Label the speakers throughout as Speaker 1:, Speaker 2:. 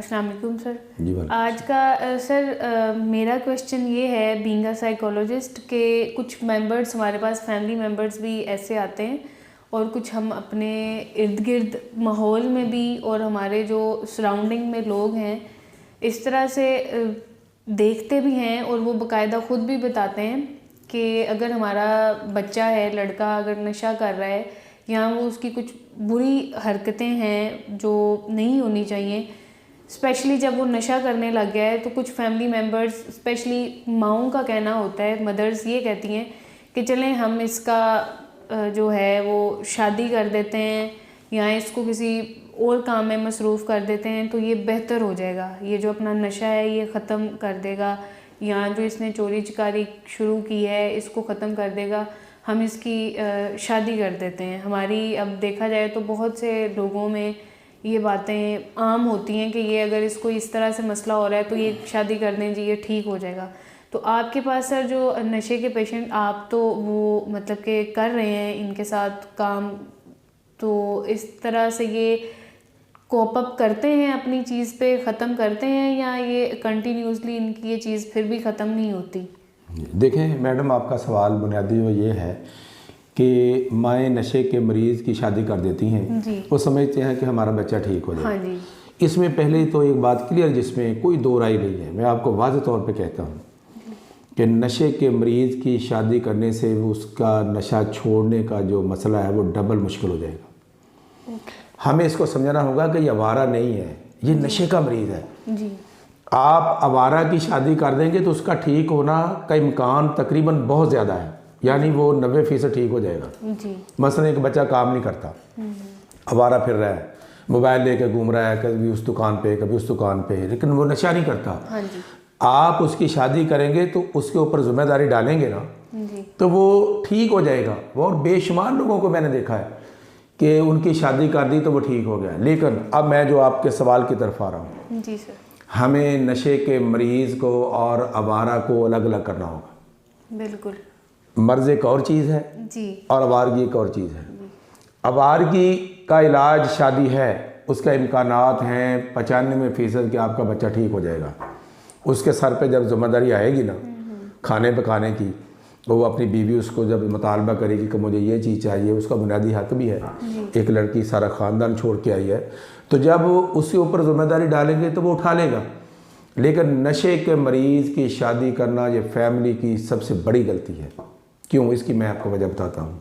Speaker 1: अस्सलाम वालेकुम सर।
Speaker 2: जी
Speaker 1: आज का सर मेरा क्वेश्चन ये है, बीइंग अ साइकोलॉजिस्ट, के कुछ मेंबर्स हमारे पास, फैमिली मेंबर्स भी ऐसे आते हैं और कुछ हम अपने इर्द गिर्द माहौल में भी और हमारे जो सराउंडिंग में लोग हैं इस तरह से देखते भी हैं और वो बाकायदा ख़ुद भी बताते हैं कि अगर हमारा बच्चा है, लड़का अगर नशा कर रहा है या वो उसकी कुछ बुरी हरकतें हैं जो नहीं होनी चाहिए, स्पेशली जब वो नशा करने लग गया है, तो कुछ फैमिली मेम्बर्स, स्पेशली माओं का कहना होता है, मदर्स ये कहती हैं कि चलें हम इसका जो है वो शादी कर देते हैं या इसको किसी और काम में मसरूफ़ कर देते हैं तो ये बेहतर हो जाएगा, ये जो अपना नशा है ये ख़त्म कर देगा, या जो इसने चोरी चकारी शुरू की है इसको ख़त्म कर देगा, हम इसकी शादी कर देते हैं। हमारी अब देखा जाए तो बहुत से लोगों में ये बातें आम होती हैं कि ये अगर इसको इस तरह से मसला हो रहा है तो ये शादी कर दें जी, ये ठीक हो जाएगा। तो आपके पास सर जो नशे के पेशेंट, आप तो वो मतलब कि कर रहे हैं इनके साथ काम, तो इस तरह से ये कोप अप करते हैं, अपनी चीज़ पे ख़त्म करते हैं, या ये कंटिन्यूसली इनकी ये चीज़ फिर भी ख़त्म नहीं होती?
Speaker 2: देखें मैडम, आपका सवाल बुनियादी वो ये है कि माएँ नशे के मरीज़ की शादी कर देती हैं, वो समझते हैं कि हमारा बच्चा ठीक हो जाए।
Speaker 1: हाँ जी।
Speaker 2: इसमें पहले तो एक बात क्लियर, जिसमें कोई दो राय नहीं है, मैं आपको वाज़ेह तौर पे कहता हूँ कि नशे के मरीज़ की शादी करने से उसका नशा छोड़ने का जो मसला है वो डबल मुश्किल हो जाएगा। हमें इसको समझना होगा कि ये आवारा नहीं है, ये नशे का मरीज़ है
Speaker 1: जी।
Speaker 2: आप आवारा की शादी कर देंगे तो उसका ठीक होना का इम्कान तकरीबन बहुत ज़्यादा है, यानी वो 90% ठीक हो जाएगा
Speaker 1: जी।
Speaker 2: मसलन एक बच्चा काम नहीं करता, आवारा फिर रहा है, मोबाइल लेके घूम रहा है, कभी उस दुकान पे कभी उस दुकान पे, लेकिन वो नशा नहीं करता।
Speaker 1: हाँ जी।
Speaker 2: आप उसकी शादी करेंगे तो उसके ऊपर जिम्मेदारी डालेंगे ना
Speaker 1: जी।
Speaker 2: तो वो ठीक हो जाएगा। और बेशुमार लोगों को मैंने देखा है कि उनकी शादी कर दी तो वो ठीक हो गया। लेकिन अब मैं जो आपके सवाल की तरफ आ रहा हूँ,
Speaker 1: जी सर,
Speaker 2: हमें नशे के मरीज़ को और आवारा को अलग अलग करना होगा।
Speaker 1: बिल्कुल।
Speaker 2: मर्ज़ एक और चीज़ है
Speaker 1: जी,
Speaker 2: और आवारगी एक और चीज़ है। आवारगी का इलाज शादी है, उसका इम्कानात हैं 95% कि आपका बच्चा ठीक हो जाएगा। उसके सर पे जब जिम्मेदारी आएगी ना खाने पकाने की, तो वो अपनी बीवी उसको जब मुतालबा करेगी कि मुझे ये चीज़ चाहिए, उसका बुनियादी हक भी है। एक लड़की सारा ख़ानदान छोड़ के आई है, तो जब उसके ऊपर जिम्मेदारी डालेंगे तो वो उठा लेगा। लेकिन नशे के मरीज़ की शादी करना ये फैमिली की सबसे बड़ी गलती है। क्यों? इसकी मैं आपको वजह बताता हूँ।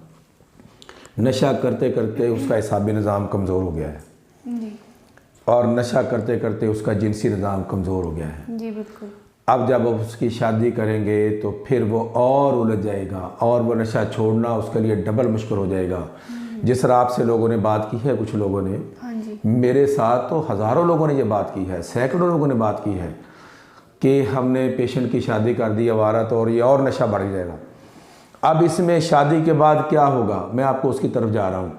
Speaker 2: नशा करते करते उसका हिसाबी निज़ाम कमज़ोर हो गया है
Speaker 1: जी।
Speaker 2: और नशा करते करते उसका जिनसी निज़ाम कमज़ोर हो गया है।
Speaker 1: जी बिल्कुल।
Speaker 2: अब जब उसकी शादी करेंगे तो फिर वो और उलझ जाएगा और वो नशा छोड़ना उसके लिए डबल मुश्किल हो जाएगा। जिस तरह आपसे लोगों ने बात की है, कुछ लोगों ने,
Speaker 1: हाँ जी,
Speaker 2: मेरे साथ तो हज़ारों लोगों ने ये बात की है, सैकड़ों लोगों ने बात की है कि हमने पेशेंट की शादी कर दी आवारा तो और ये और नशा बढ़ जाएगा। अब इसमें शादी के बाद क्या होगा, मैं आपको उसकी तरफ जा रहा हूँ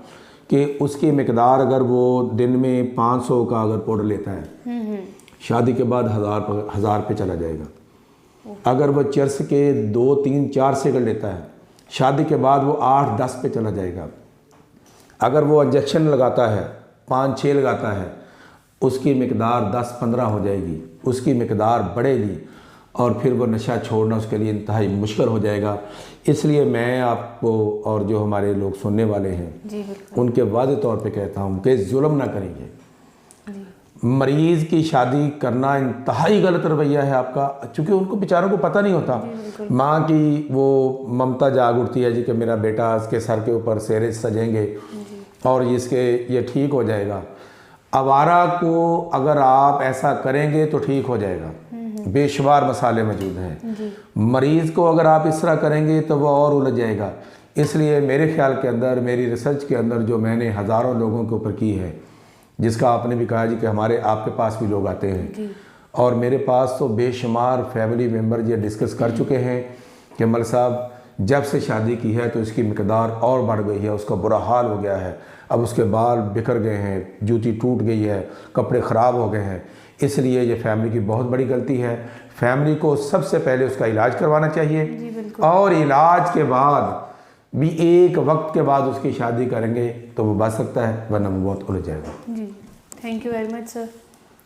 Speaker 2: कि उसकी मिकदार अगर वो दिन में 500 का अगर पाउडर लेता है, शादी के बाद 1000 पे चला जाएगा। अगर वो चर्स के 2, 3, 4 सिगरेट लेता है, शादी के बाद वो 8, 10 पे चला जाएगा। अगर वो इंजेक्शन लगाता है, 5, 6 लगाता है, उसकी मिकदार 10, 15 हो जाएगी, उसकी मिकदार बढ़ेगी और फिर वो नशा छोड़ना उसके लिए इंतहाई मुश्किल हो जाएगा। इसलिए मैं आपको और जो हमारे लोग सुनने वाले हैं उनके वादे तौर पे कहता हूँ कि जुल्म ना करेंगे। मरीज़ की शादी करना इंतहाई गलत रवैया है आपका, चूँकि उनको बेचारों को पता नहीं होता। माँ की वो ममता जाग उठती है जी कि मेरा बेटा, इसके सर के ऊपर सेहरे सजेंगे और इसके ये ठीक हो जाएगा। आवारा को अगर आप ऐसा करेंगे तो ठीक हो जाएगा, बेशुमार मसाले मौजूद हैं। मरीज़ को अगर आप इस तरह करेंगे तो वो और उलझ जाएगा। इसलिए मेरे ख्याल के अंदर, मेरी रिसर्च के अंदर जो मैंने हज़ारों लोगों के ऊपर की है, जिसका आपने भी कहा जी कि हमारे आपके पास भी लोग आते हैं और मेरे पास तो बेशुमार फैमिली मेम्बर ये डिस्कस कर चुके हैं कि मल साहब जब से शादी की है तो इसकी मिकदार और बढ़ गई है, उसका बुरा हाल हो गया है, अब उसके बाल बिखर गए हैं, जूती टूट गई है, कपड़े ख़राब हो गए हैं। इसलिए ये फैमिली की बहुत बड़ी गलती है। फैमिली को सबसे पहले उसका इलाज करवाना चाहिए और इलाज के बाद भी एक वक्त के बाद उसकी शादी करेंगे तो वो बच सकता है, वरना वो बहुत उलझ जाएगा।
Speaker 1: जी, thank you very much sir.